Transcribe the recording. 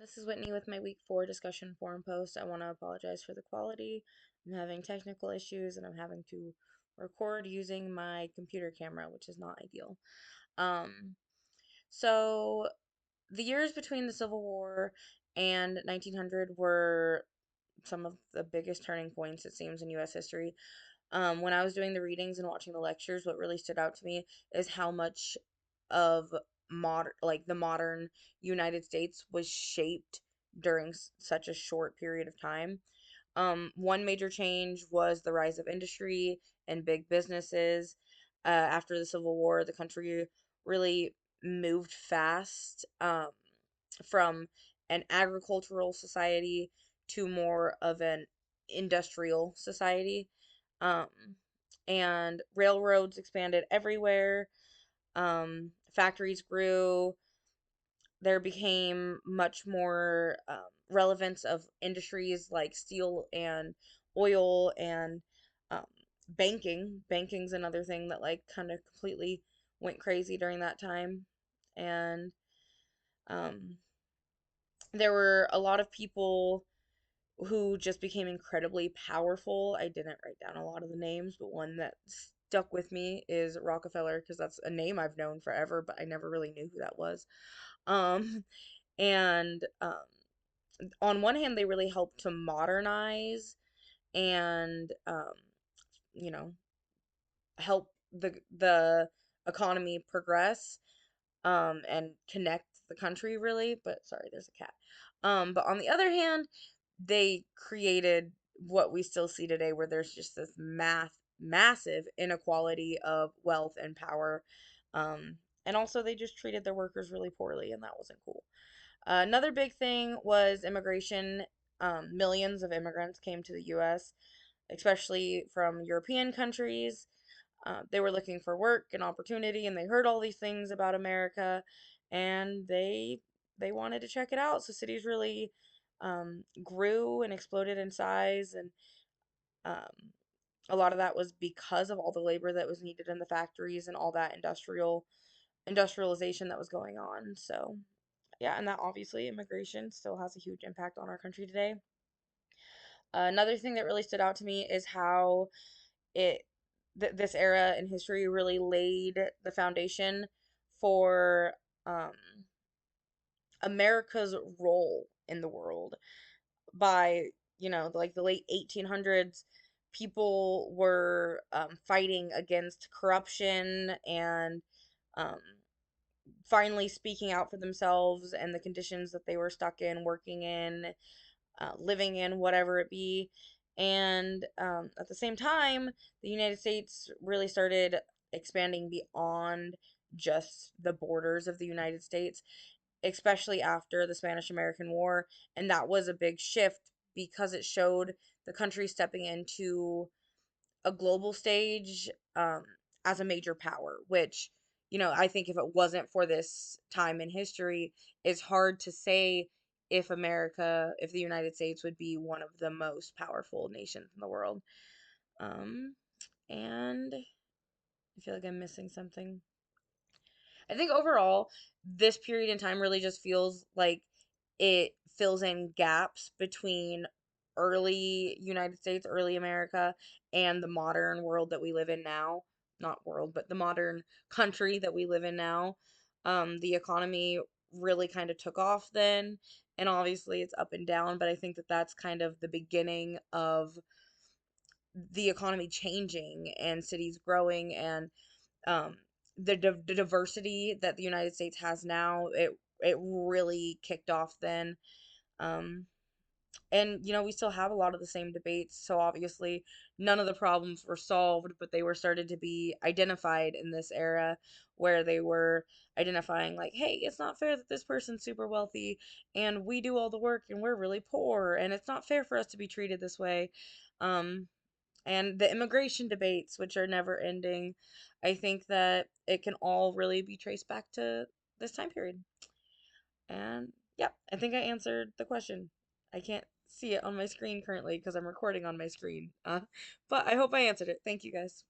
This is Whitney with my week 4 discussion forum post. I want to apologize for the quality. I'm having technical issues and I'm having to record using my computer camera, which is not ideal. Um, so the years between the Civil War and 1900 were some of the biggest turning points, it seems, in U.S. history. When I was doing the readings and watching the lectures, what really stood out to me is how much of the modern United States was shaped during such a short period of time. One major change was the rise of industry and big businesses. After the Civil War, the country really moved fast from an agricultural society to more of an industrial society. Um, and railroads expanded everywhere. Factories grew. There became much more relevance of industries like steel and oil and um, banking. Banking's another thing that like kind of completely went crazy during that time. And um, there were a lot of people who just became incredibly powerful. I didn't write down a lot of the names, but one that stuck with me is Rockefeller because that's a name I've known forever, but I never really knew who that was. Um, and on one hand, they really helped to modernize and you know, help the economy progress and connect the country really. But sorry, there's a cat. But on the other hand, they created what we still see today, where there's just this massive inequality of wealth and power. Um, and also, they just treated their workers really poorly, and that wasn't cool. Another big thing was immigration. Millions of immigrants came to the U.S., especially from European countries. They were looking for work and opportunity, and they heard all these things about America, and they wanted to check it out. So cities really grew and exploded in size, and um, a lot of that was because of all the labor that was needed in the factories and all that industrialization that was going on. So yeah, and that obviously immigration still has a huge impact on our country today. Another thing that really stood out to me is how it this era in history really laid the foundation for um, America's role in the world. By like the late 1800s, people were fighting against corruption and um, finally speaking out for themselves and the conditions that they were stuck in, working in, living in, whatever it be. And at the same time, the United States really started expanding beyond just the borders of the United States, especially after the Spanish American War. And that was a big shift because it showed the country stepping into a global stage as a major power, which, I think if it wasn't for this time in history, it's hard to say if the United States would be one of the most powerful nations in the world. Um, and I feel like I'm missing something. I think overall, this period in time really just feels like it fills in gaps between early United States, early America, and the modern world that we live in now. Not world, but the modern country that we live in now. The economy really kind of took off then, and obviously it's up and down, but I think that that's kind of the beginning of the economy changing and cities growing and um, the diversity that the United States has now, it really kicked off then. Um, and we still have a lot of the same debates. So obviously, none of the problems were solved, but they were started to be identified in this era, where they were identifying like, hey, it's not fair that this person's super wealthy and we do all the work and we're really poor, and it's not fair for us to be treated this way. Um, and the immigration debates, which are never ending. I think that it can all really be traced back to this time period. And yeah, I think I answered the question. I can't see it on my screen currently because I'm recording on my screen. But I hope I answered it. Thank you guys.